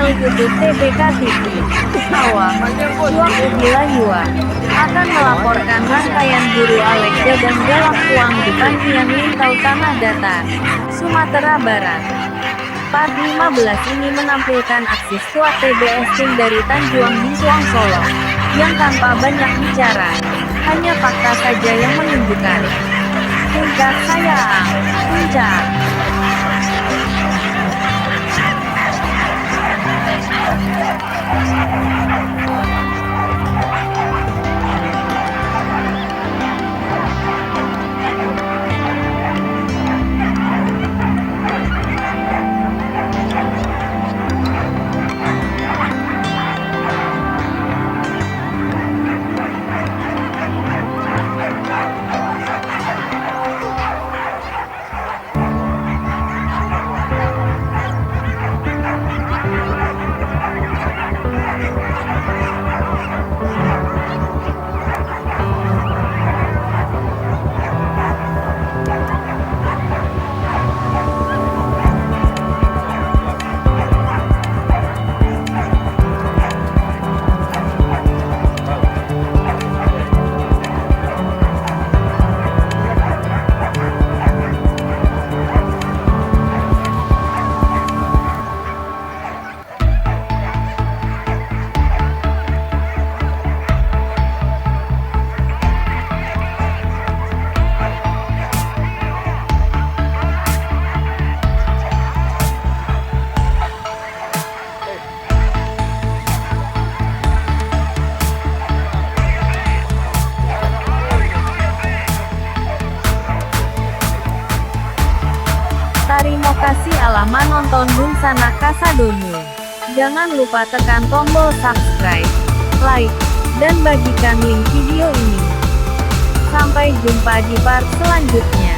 channel YouTube TBK TV. Awam, Cuap Ugi Layua akan melaporkan rangkaian guru Alekja dan galak uang di Pantian Lintau Tanah Datar, Sumatera Barat. Part 15 ini menampilkan aksi squad TBS tim dari Tanjuang Bintuang Solo, yang tanpa banyak bicara, hanya fakta saja yang menunjukkan. Puncak sayang, puncak. Terima kasih alamat nonton Bunsana Kasadonu. Jangan lupa tekan tombol subscribe, like, dan bagikan link video ini. Sampai jumpa di part selanjutnya.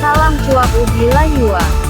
Salam Cuap Ugi Layua.